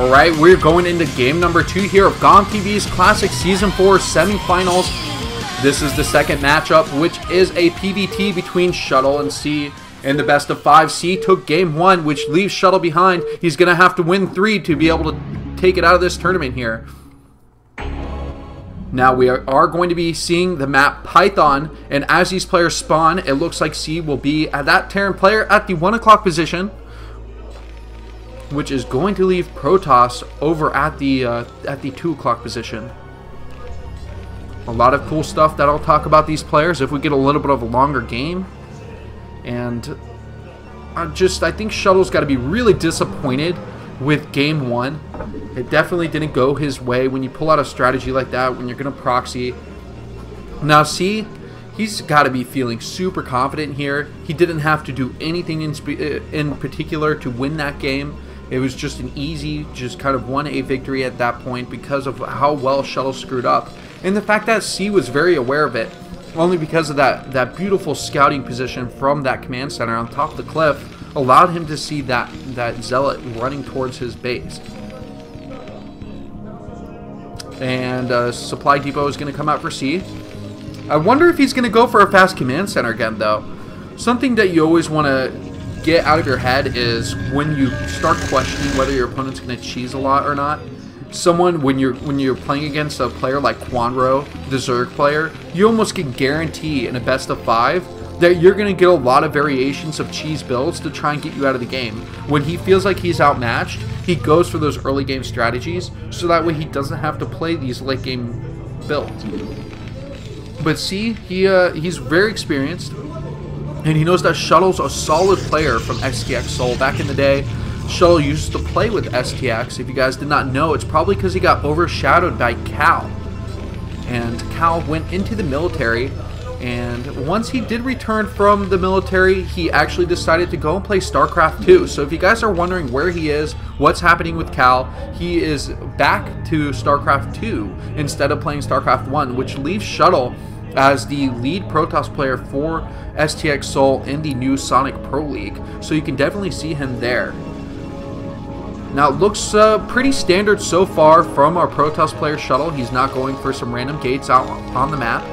Alright, we're going into game number 2 here of GOM TV's Classic Season 4 semifinals. This is the second matchup, which is a PvT between Shuttle and C. In the best of 5, C took game 1, which leaves Shuttle behind. He's going to have to win 3 to be able to take it out of this tournament here. Now we are going to be seeing the map Python, and as these players spawn, it looks like C will be at that Terran player at the 1 o'clock position, which is going to leave Protoss over at the 2 o'clock position. A lot of cool stuff that I'll talk about these players if we get a little bit of a longer game. And I think Shuttle's got to be really disappointed with game 1. It definitely didn't go his way when you pull out a strategy like that, when you're going to proxy. Now C, he's got to be feeling super confident here. He didn't have to do anything in particular to win that game. It was just an easy, just kind of 1A victory at that point because of how well Shuttle screwed up. And the fact that C was very aware of it, only because of that beautiful scouting position from that command center on top of the cliff, allowed him to see that Zealot running towards his base. And Supply Depot is going to come out for C. I wonder if he's going to go for a fast command center again, though. Something that you always want to get out of your head is when you start questioning whether your opponent's going to cheese a lot or not. When you're playing against a player like Quanro, the Zerg player, you almost can guarantee in a best of 5 that you're going to get a lot of variations of cheese builds to try and get you out of the game. When he feels like he's outmatched, he goes for those early game strategies, so that way he doesn't have to play these late game builds. But see, he's very experienced, and he knows that Shuttle's a solid player from STX Seoul. Back in the day, Shuttle used to play with STX. If you guys did not know, it's probably because he got overshadowed by Cal. And Cal went into the military, and once he did return from the military, he actually decided to go and play StarCraft 2. So if you guys are wondering where he is, what's happening with Cal, he is back to StarCraft 2 instead of playing StarCraft 1, which leaves Shuttle as the lead Protoss player for STX Seoul in the new Sonic Pro League. So you can definitely see him there. Now, it looks pretty standard so far from our Protoss player Shuttle. He's not going for some random gates out on the map.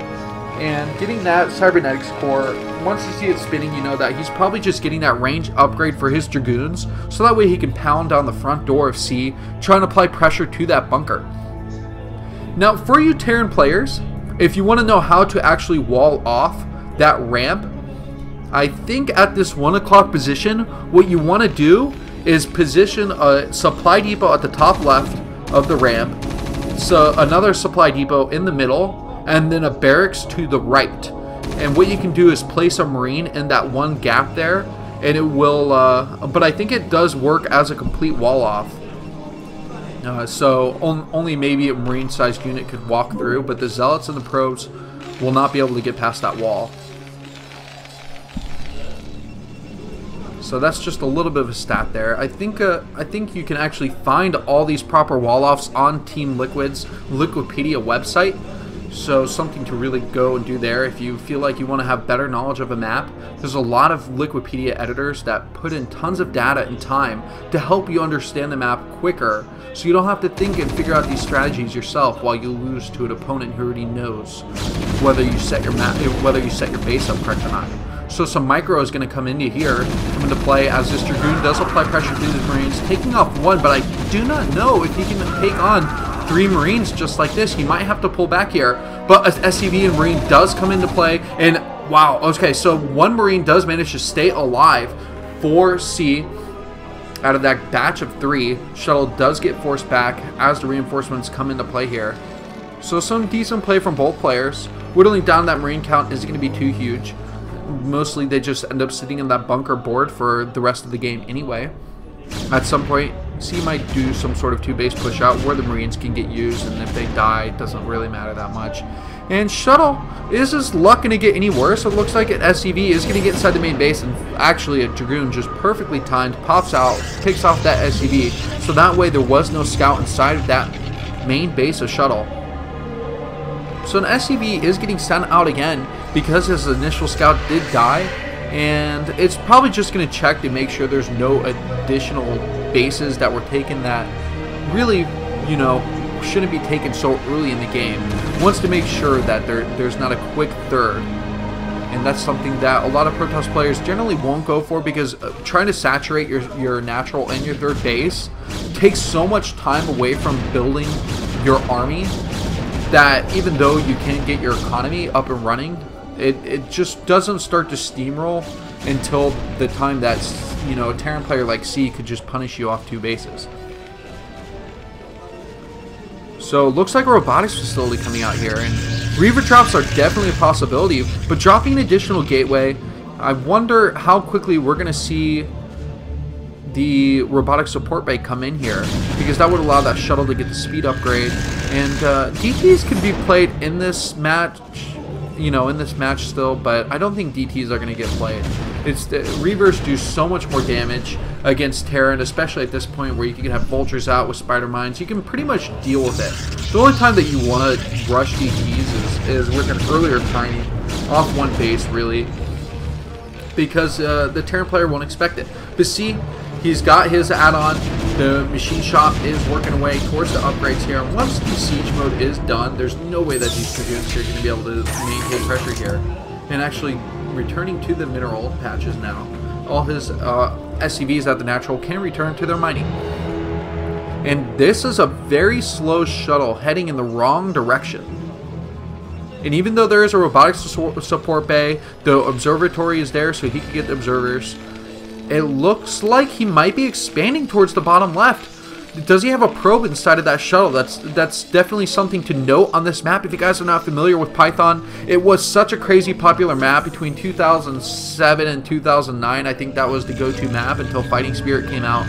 And getting that Cybernetics core, once you see it spinning, you know that he's probably just getting that range upgrade for his Dragoons, so that way he can pound down the front door of C, trying to apply pressure to that bunker. Now, for you Terran players, if you want to know how to actually wall off that ramp, I think at this 1 o'clock position, what you want to do is position a supply depot at the top left of the ramp, so another supply depot in the middle, and then a barracks to the right. And what you can do is place a Marine in that one gap there, and it will, but I think it does work as a complete wall off. So only maybe a Marine-sized unit could walk through, but the Zealots and the Probes will not be able to get past that wall. So that's just a little bit of a stat there. I think you can actually find all these proper wall-offs on Team Liquid's Liquipedia website. So something to really go and do there if you feel like you want to have better knowledge of a map. There's a lot of Liquipedia editors that put in tons of data and time to help you understand the map quicker, so you don't have to think and figure out these strategies yourself while you lose to an opponent who already knows whether you set your base up correct or not. So some micro is going to come into play as this Dragoon does apply pressure to the Marines, taking off 1, but I do not know if he can take on 3 Marines just like this. He might have to pull back here, but an SCV and Marine does come into play, and wow, okay, so 1 Marine does manage to stay alive for C out of that batch of 3. Shuttle does get forced back as the reinforcements come into play here. So some decent play from both players. Whittling down that Marine count isn't going to be too huge. Mostly they just end up sitting in that bunker board for the rest of the game anyway. At some point, C might do some sort of 2-base push out where the Marines can get used, and if they die, it doesn't really matter that much. And Shuttle, is his luck going to get any worse? It looks like an SCV is going to get inside the main base, and actually a Dragoon just perfectly timed, pops out, takes off that SCV, so that way there was no scout inside of that main base of Shuttle. So an SCV is getting sent out again because his initial scout did die, and it's probably just going to check to make sure there's no additional bases that were taken that really, you know, shouldn't be taken so early in the game. Wants to make sure that there's not a quick third. And that's something that a lot of Protoss players generally won't go for, because trying to saturate your natural and your third base takes so much time away from building your army that even though you can get your economy up and running, it just doesn't start to steamroll until the time that, you know, a Terran player like C could just punish you off 2 bases. So looks like a robotics facility coming out here, and Reaver drops are definitely a possibility, but dropping an additional gateway, I wonder how quickly we're going to see the robotic support bay come in here, because that would allow that shuttle to get the speed upgrade. And DTs can be played in this match, you know, in this match still, but I don't think DTs are going to get played. It's the Reavers do so much more damage against Terran, especially at this point where you can have vultures out with spider mines. You can pretty much deal with it. The only time that you want to rush DTs is with an earlier tiny off 1 base, really, because the Terran player won't expect it. But see, he's got his add-on. The machine shop is working away towards the upgrades here. And once the siege mode is done, there's no way that these Dragoons are going to be able to maintain pressure here. And actually returning to the mineral patches now. All his SCVs at the natural can return to their mining. And this is a very slow shuttle heading in the wrong direction. And even though there is a robotics support bay, the observatory is there so he can get the observers. It looks like he might be expanding towards the bottom left. Does he have a probe inside of that shuttle? That's definitely something to note on this map. If you guys are not familiar with Python, it was such a crazy popular map between 2007 and 2009. I think that was the go-to map until Fighting Spirit came out.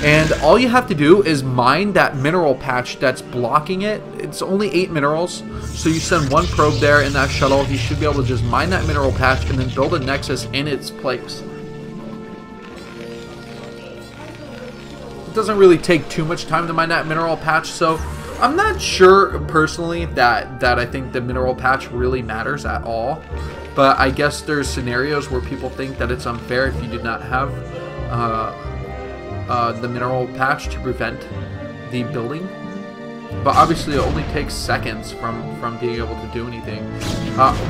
And all you have to do is mine that mineral patch that's blocking it. It's only 8 minerals, so you send 1 probe there in that shuttle. He should be able to just mine that mineral patch and then build a nexus in its place. Doesn't really take too much time to mine that mineral patch, so I'm not sure personally that I think the mineral patch really matters at all. But I guess there's scenarios where people think that it's unfair if you did not have the mineral patch to prevent the building. But obviously it only takes seconds from being able to do anything.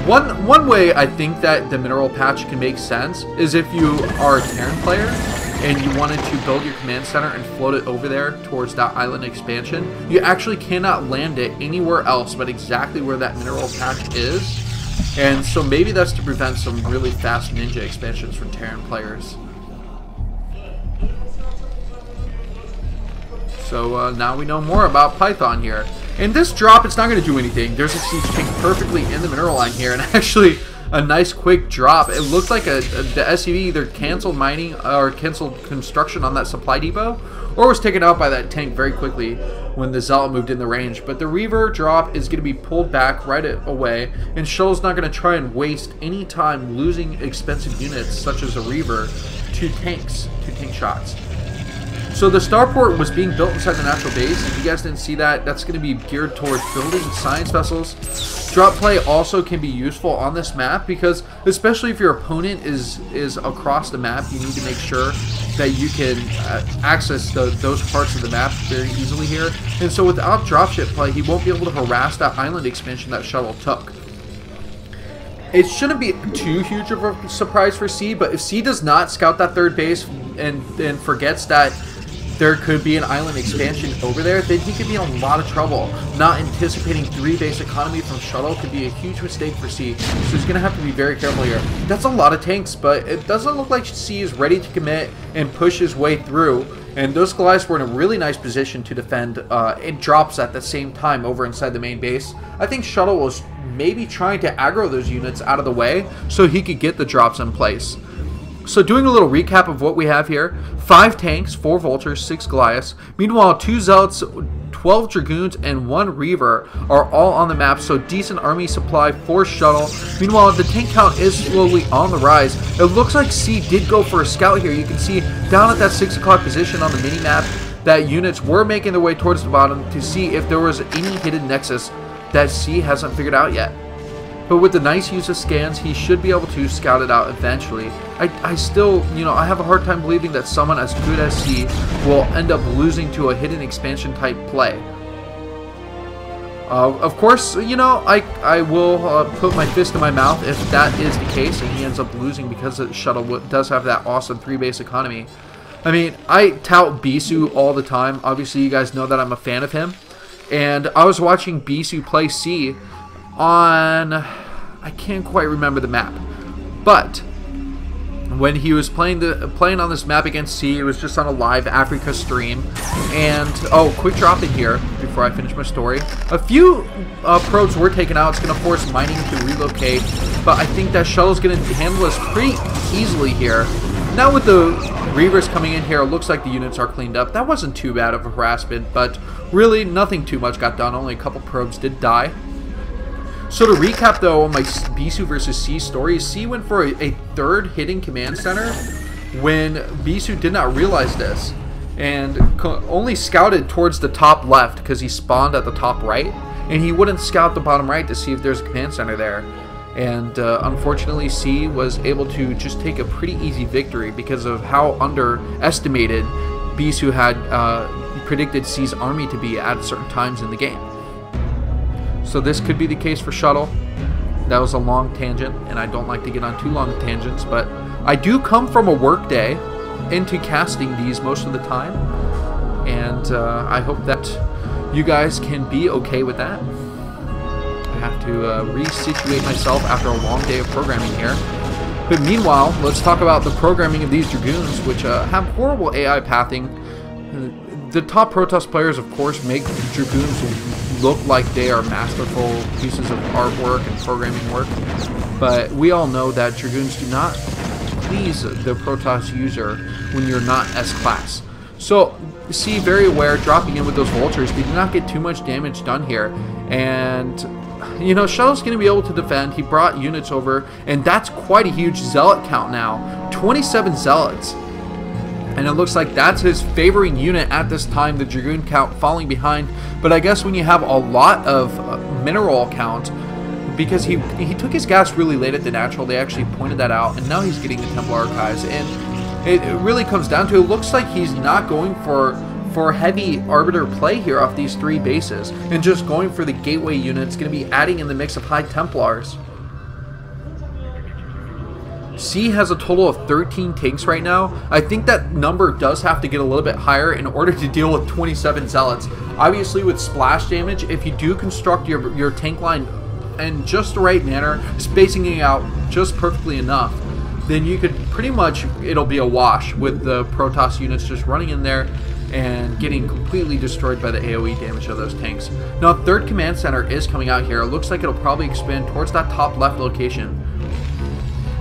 One way I think that the mineral patch can make sense is if you are a Terran player and you wanted to build your command center and float it over there towards that island expansion. You actually cannot land it anywhere else but exactly where that mineral patch is. And so maybe that's to prevent some really fast ninja expansions from Terran players. So now we know more about Python here. And this drop, it's not going to do anything. There's a siege tank perfectly in the mineral line here, and actually a nice quick drop. It looked like the SCV either canceled mining or canceled construction on that supply depot, or was taken out by that tank very quickly when the Zealot moved in the range. But the Reaver drop is going to be pulled back right away, and Shuttle's not going to try and waste any time losing expensive units such as a Reaver to tank shots. So the starport was being built inside the natural base. If you guys didn't see that, that's going to be geared towards building science vessels. Drop play also can be useful on this map because, especially if your opponent is across the map, you need to make sure that you can access those parts of the map very easily here. And so without dropship play, he won't be able to harass that island expansion that Shuttle took. It shouldn't be too huge of a surprise for C, but if C does not scout that third base and forgets that there could be an island expansion over there, then he could be in a lot of trouble. Not anticipating 3 base economy from Shuttle could be a huge mistake for C, so he's going to have to be very careful here. That's a lot of tanks, but it doesn't look like C is ready to commit and push his way through. And those Goliaths were in a really nice position to defend. It drops at the same time over inside the main base. I think Shuttle was maybe trying to aggro those units out of the way so he could get the drops in place. So doing a little recap of what we have here: 5 tanks, 4 vultures, 6 Goliaths. Meanwhile, 2 Zealots, 12 Dragoons, and 1 Reaver are all on the map, so decent army supply for Shuttle. Meanwhile, the tank count is slowly on the rise. It looks like C did go for a scout here. You can see down at that 6 o'clock position on the mini-map that units were making their way towards the bottom to see if there was any hidden nexus that C hasn't figured out yet. But with the nice use of scans, he should be able to scout it out eventually. I still, I have a hard time believing that someone as good as C will end up losing to a hidden expansion type play. Of course, I will put my fist in my mouth if that is the case and he ends up losing because the Shuttle does have that awesome 3-base economy. I mean, I tout Bisu all the time. Obviously, you guys know that I'm a fan of him. And I was watching Bisu play C on... I can't quite remember the map. But when he was playing on this map against C, it was just on a live Africa stream. And, oh, quick drop in here before I finish my story. A few probes were taken out. It's going to force mining to relocate. But I think that Shuttle's going to handle this pretty easily here. Now with the Reavers coming in here, it looks like the units are cleaned up. That wasn't too bad of a harassment, but really nothing too much got done. Only a couple probes did die. So to recap though on my Bisu versus C story, C went for a third hidden command center when Bisu did not realize this and only scouted towards the top left because he spawned at the top right, and he wouldn't scout the bottom right to see if there's a command center there. And unfortunately, C was able to just take a pretty easy victory because of how underestimated Bisu had predicted C's army to be at certain times in the game. So this could be the case for Shuttle. That was a long tangent, and I don't like to get on too long tangents, but I do come from a work day into casting these most of the time, and I hope that you guys can be okay with that. I have to resituate myself after a long day of programming here. But meanwhile, let's talk about the programming of these Dragoons, which have horrible AI pathing. The top Protoss players, of course, make Dragoons look like they are masterful pieces of artwork and programming work. But we all know that Dragoons do not please the Protoss user when you're not S-class. So, C, very aware, dropping in with those Vultures, they did not get too much damage done here. And, Shuttle's going to be able to defend. He brought units over, and that's quite a huge Zealot count now. 27 Zealots. And it looks like that's his favoring unit at this time, the Dragoon count falling behind. But I guess when you have a lot of mineral count, because he took his gas really late at the natural, they actually pointed that out, and now he's getting the Temple Archives. And it really comes down to, it looks like he's not going for heavy Arbiter play here off these 3 bases, and just going for the gateway units, going to be adding in the mix of High Templars. C has a total of 13 tanks right now. I think that number does have to get a little bit higher in order to deal with 27 Zealots. Obviously with splash damage, if you do construct your tank line in just the right manner, spacing it out just perfectly enough, then you could pretty much, it'll be a wash with the Protoss units just running in there and getting completely destroyed by the AoE damage of those tanks. Now, third command center is coming out here. It looks like it'll probably expand towards that top left location.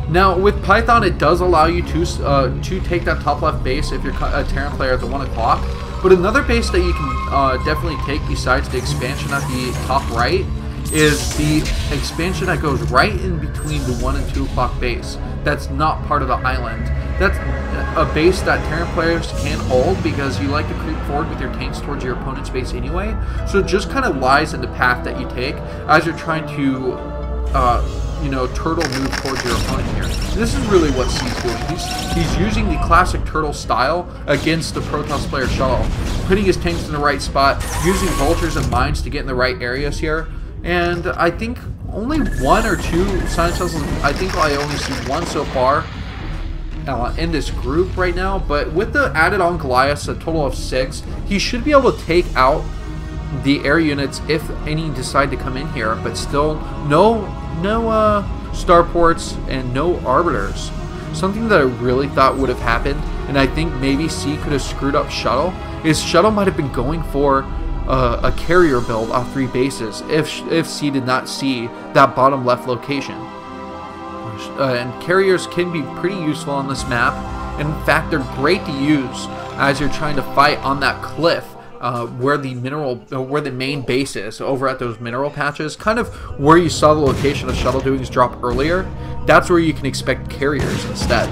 Now, with Python, it does allow you to take that top left base if you're a Terran player at the 1 o'clock. But another base that you can definitely take besides the expansion at the top right is the expansion that goes right in between the 1 and 2 o'clock base. That's not part of the island. That's a base that Terran players can hold because you like to creep forward with your tanks towards your opponent's base anyway. So it just kind of lies in the path that you take as you're trying to turtle move towards your opponent here. This is really what C's doing. He's using the classic turtle style against the Protoss player Shuttle, putting his tanks in the right spot, using vultures and mines to get in the right areas here. And I think only 1 or 2 Science Shuttles, I think I only see 1 so far in this group right now. But with the added on Goliath, a total of 6, he should be able to take out the air units if any decide to come in here. But still, no starports and no arbiters. Something that I really thought would have happened, and I think maybe C could have screwed up Shuttle, is Shuttle might have been going for a carrier build off 3 bases if C did not see that bottom left location. And carriers can be pretty useful on this map. In fact, they're great to use as you're trying to fight on that cliff where the main base is, over at those mineral patches, kind of where you saw the location of Shuttle doing his drop earlier. That's where you can expect carriers instead.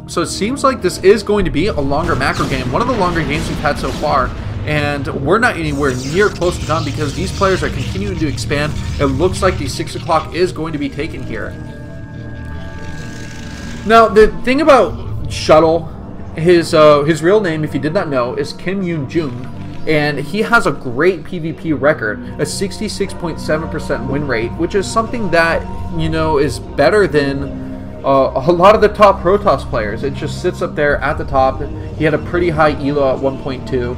So it seems like this is going to be a longer macro game, one of the longer games we've had so far. and we're not anywhere near close to done because these players are continuing to expand. It looks like the 6 o'clock is going to be taken here. Now, the thing about Shuttle, his real name, if you did not know, is Kim Yoon-jung, and he has a great PvP record, a 66.7% win rate, which is something that, you know, is better than a lot of the top Protoss players. It just sits up there at the top. He had a pretty high elo at 1.2.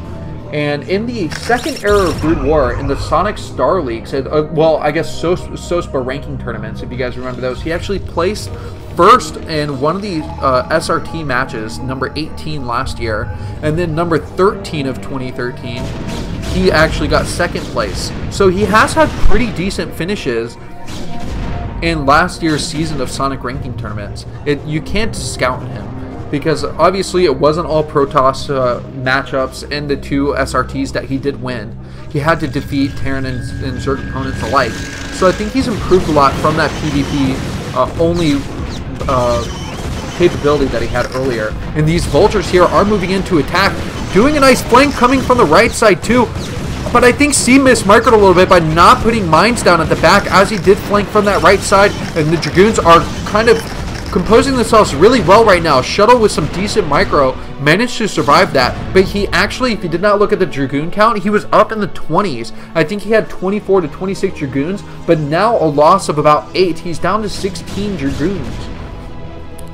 And in the second era of Brood War, in the Sonic Star Leagues, well, I guess SOSPA ranking tournaments, if you guys remember those, he actually placed first in one of the SRT matches, number 18 last year, and then number 13 of 2013, he actually got second place. So he has had pretty decent finishes in last year's season of Sonic ranking tournaments. You can't discount him, because obviously it wasn't all Protoss matchups in the 2 SRTs that he did win. He had to defeat Terran and Zerg opponents alike. So I think he's improved a lot from that PvP only capability that he had earlier. And these Vultures here are moving in to attack, doing a nice flank coming from the right side too. But I think C missed microed a little bit by not putting mines down at the back, as he did flank from that right side, and the Dragoons are kind of composing themselves really well right now. Shuttle with some decent micro managed to survive that, but he actually, if you did not look at the Dragoon count, he was up in the 20s. I think he had 24 to 26 Dragoons, but now a loss of about 8. He's down to 16 Dragoons.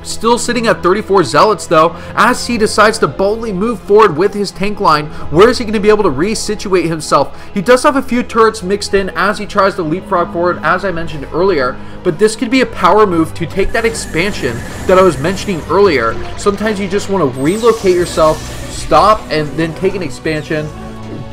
Still sitting at 34 Zealots though, as he decides to boldly move forward with his tank line. Where is he going to be able to resituate himself? He does have a few turrets mixed in as he tries to leapfrog forward, as I mentioned earlier, but this could be a power move to take that expansion that I was mentioning earlier. Sometimes you just want to relocate yourself, stop, and then take an expansion,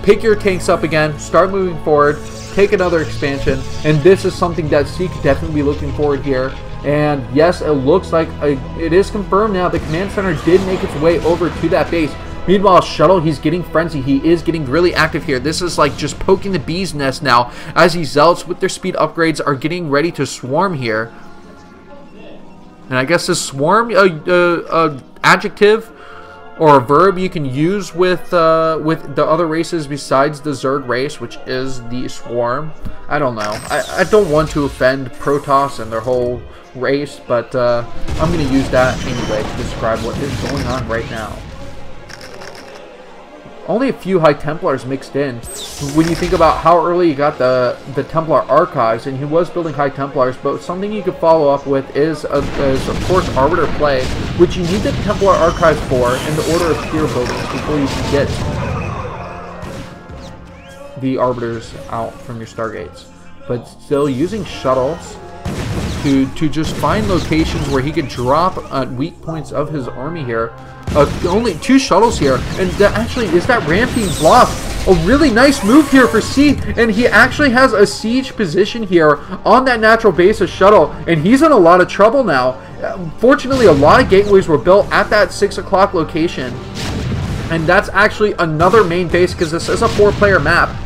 pick your tanks up again, start moving forward, take another expansion, and this is something that C could definitely be looking forward here. And yes, it looks like it is confirmed now. The command center did make its way over to that base. Meanwhile, Shuttle, he's getting frenzied. He is getting really active here. This is like just poking the bee's nest now, as these Zealots with their speed upgrades are getting ready to swarm here. And I guess this swarm, adjective or a verb you can use with the other races besides the Zerg race, which is the swarm. I don't know. I don't want to offend Protoss and their whole race, but I'm going to use that anyway to describe what is going on right now. Only a few High Templars mixed in. When you think about how early you got the Templar archives, and he was building High Templars, but something you could follow up with is of course Arbiter play, which you need the Templar archives for in the order of tier buildings before you can get the Arbiters out from your Stargates. But still using Shuttles to just find locations where he could drop weak points of his army here. Only 2 Shuttles here, and that actually is that ramping bluff. A really nice move here for C, and he actually has a siege position here on that natural base of Shuttle, and he's in a lot of trouble now. Fortunately, a lot of gateways were built at that 6 o'clock location, and that's actually another main base because this is a 4-player map.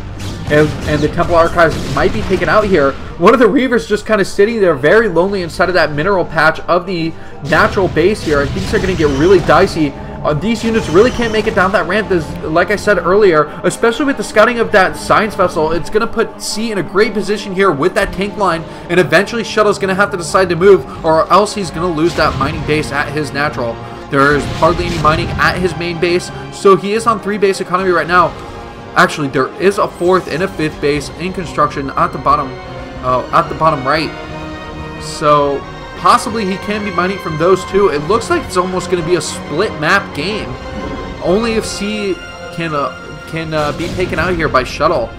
And the Temple Archives might be taken out here. One of the Reavers just kind of sitting there very lonely inside of that mineral patch of the natural base here. And things are going to get really dicey. These units really can't make it down that ramp. Like I said earlier, especially with the scouting of that science vessel, it's going to put C in a great position here with that tank line. And eventually Shuttle's going to have to decide to move, or else he's going to lose that mining base at his natural. There's hardly any mining at his main base, so he is on 3 base economy right now. Actually, there is a 4th and a 5th base in construction at the bottom right. So possibly he can be mining from those 2. It looks like it's almost going to be a split map game. Only if C can be taken out here by Shuttle.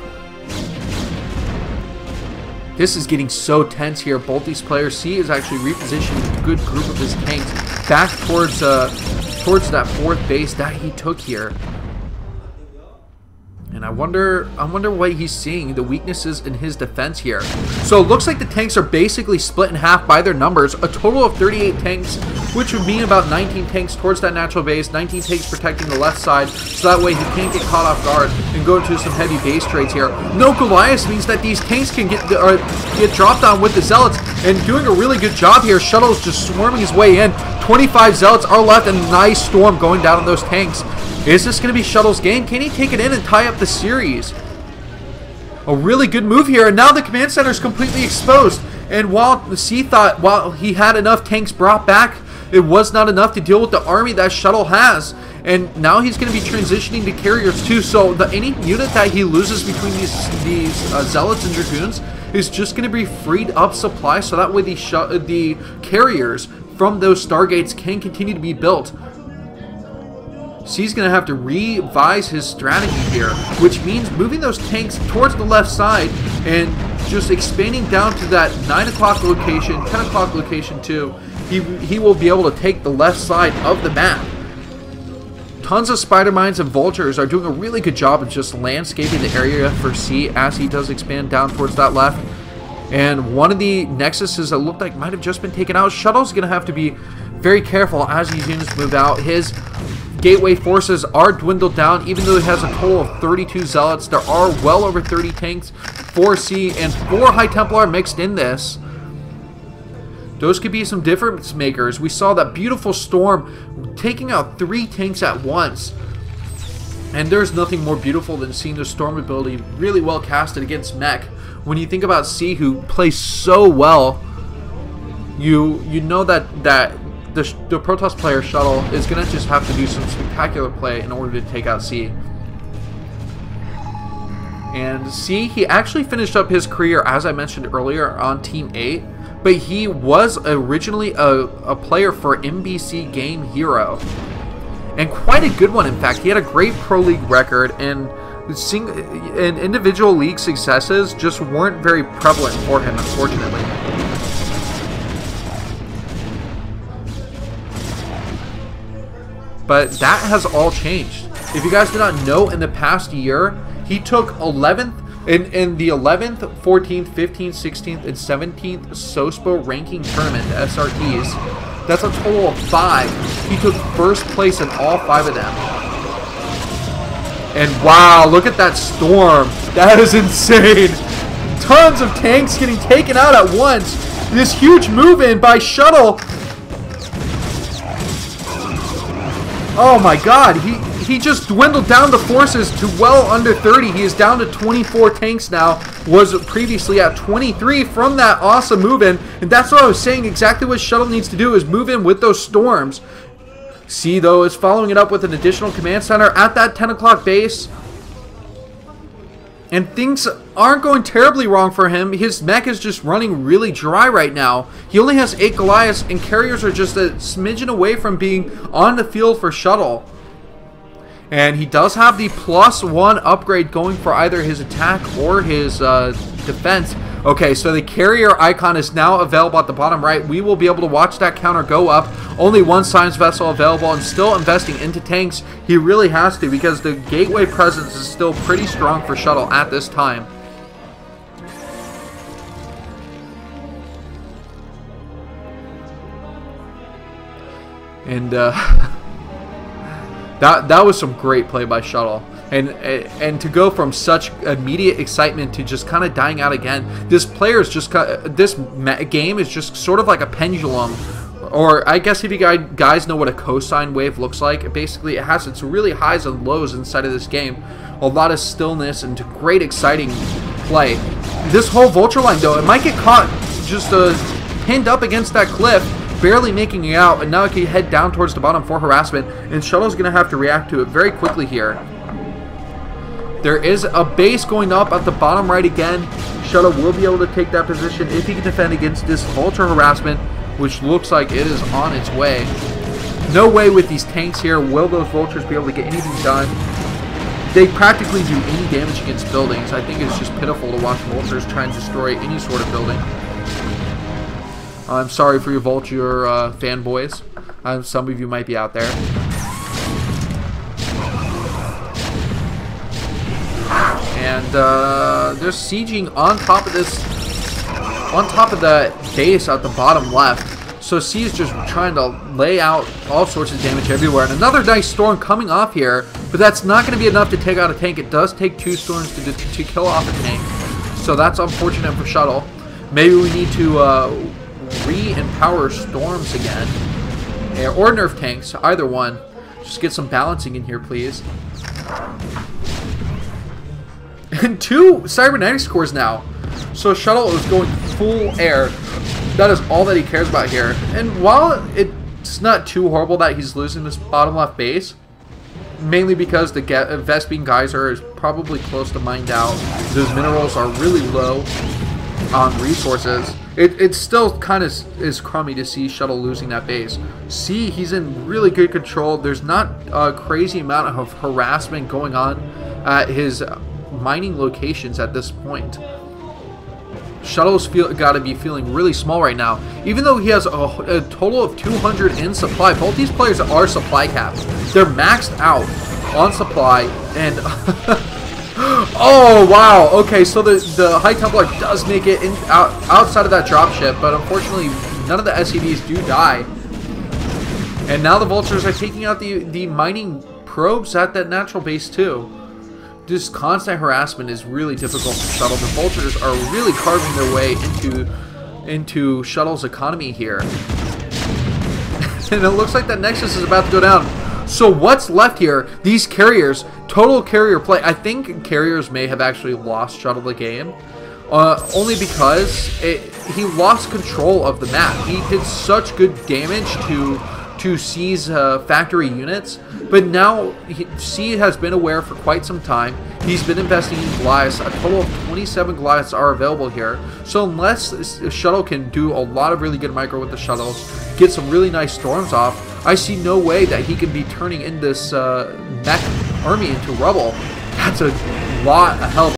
This is getting so tense here. Both these players. C is actually repositioning a good group of his tanks back towards that 4th base that he took here. And I wonder what he's seeing, the weaknesses in his defense here. So it looks like the tanks are basically split in half by their numbers. A total of 38 tanks, which would mean about 19 tanks towards that natural base, 19 tanks protecting the left side, so that way he can't get caught off guard and go into some heavy base trades here. No Goliaths means that these tanks can get dropped on with the Zealots, and doing a really good job here. Shuttle's just swarming his way in. 25 Zealots are left, and a nice storm going down on those tanks. Is this going to be Shuttle's game? Can he take it in and tie up the series? A really good move here, and now the command center is completely exposed. And while C thought while he had enough tanks brought back, it was not enough to deal with the army that Shuttle has. And now he's going to be transitioning to carriers too. So any unit that he loses between these Zealots and Dragoons is just going to be freed up supply. So that way the carriers from those Stargates can continue to be built. C's going to have to revise his strategy here, which means moving those tanks towards the left side and just expanding down to that 9 o'clock location, 10 o'clock location too. He will be able to take the left side of the map. Tons of spider mines and vultures are doing a really good job of just landscaping the area for C as he does expand down towards that left. And one of the nexuses that looked like might have just been taken out. Shuttle's going to have to be very careful as these units move out. His gateway forces are dwindled down, even though he has a total of 32 Zealots. There are well over 30 tanks, 4 C, and 4 High Templar mixed in this. Those could be some difference makers. We saw that beautiful storm taking out 3 tanks at once. And there's nothing more beautiful than seeing the storm ability really well casted against mech. When you think about C, who plays so well, you know that the Protoss player Shuttle is going to just have to do some spectacular play in order to take out C. And C, he actually finished up his career, as I mentioned earlier, on Team 8. But he was originally a player for MBC Game Hero. And quite a good one, in fact. He had a great Pro League record, and individual league successes just weren't very prevalent for him, unfortunately. But that has all changed. If you guys did not know, in the past year, he took 11th in the 11th, 14th, 15th, 16th, and 17th SOSPO ranking tournament, SRTs. That's a total of 5. He took first place in all 5 of them. And wow, look at that storm. That is insane. Tons of tanks getting taken out at once. This huge move in by Shuttle. Oh my god, he just dwindled down the forces to well under 30. He is down to 24 tanks now. Was previously at 23 from that awesome move in. And that's what I was saying. Exactly what Shuttle needs to do is move in with those storms. C, though, is following it up with an additional command center at that 10 o'clock base. And things aren't going terribly wrong for him. His mech is just running really dry right now. He only has 8 Goliaths, and carriers are just a smidgen away from being on the field for Shuttle. And he does have the +1 upgrade going for either his attack or his defense. Okay, so the carrier icon is now available at the bottom right. We will be able to watch that counter go up. Only 1 science vessel available, and still investing into tanks. He really has to, because the gateway presence is still pretty strong for Shuttle at this time. And that was some great play by Shuttle. And to go from such immediate excitement to just kind of dying out again. This player is just, this game is just sort of like a pendulum. Or I guess if you guys know what a cosine wave looks like, basically it has its really highs and lows inside of this game. A lot of stillness and great exciting play. This whole Vulture line though, it might get caught just pinned up against that cliff, barely making it out, and now it can head down towards the bottom for harassment, and Shuttle's going to have to react to it very quickly here. There is a base going up at the bottom right again. Shuttle will be able to take that position if he can defend against this Vulture harassment, which looks like it is on its way. No way with these tanks here will those Vultures be able to get anything done. They practically do any damage against buildings. I think it's just pitiful to watch Vultures try and destroy any sort of building. I'm sorry for your Vulture fanboys. Some of you might be out there. And they're sieging on top of this, on top of the base at the bottom left. So C is just trying to lay out all sorts of damage everywhere. And another nice storm coming off here, but that's not going to be enough to take out a tank. It does take 2 storms to kill off a tank. So that's unfortunate for Shuttle. Maybe we need to re-empower storms again. or nerf tanks, either one. Just get some balancing in here, please. And 2 cybernetics cores now. So Shuttle is going full air. That is all that he cares about here. And while it's not too horrible that he's losing this bottom left base, mainly because the Vespene Geyser is probably close to mined out. Those minerals are really low on resources. It still kind of is crummy to see Shuttle losing that base. See, he's in really good control. There's not a crazy amount of harassment going on at his mining locations at this point. Shuttle's got to be feeling really small right now. Even though he has a total of 200 in supply, both these players are supply capped. They're maxed out on supply, and oh wow, okay, so the High Templar does make it outside of that dropship, but unfortunately none of the SCVs do die. And now the Vultures are taking out the mining probes at that natural base too. This constant harassment is really difficult for Shuttle. The Vultures are really carving their way into Shuttle's economy here. And it looks like that Nexus is about to go down. So what's left here? These carriers, total carrier play. I think carriers may have actually lost Shuttle the game. Only because he lost control of the map. He did such good damage to C's factory units, but now C has been aware for quite some time. He's been investing in Goliaths. A total of 27 Goliaths are available here. So unless Shuttle can do a lot of really good micro with the shuttles, get some really nice storms off, I see no way that he can be turning in this mech army into rubble. That's a lot of help.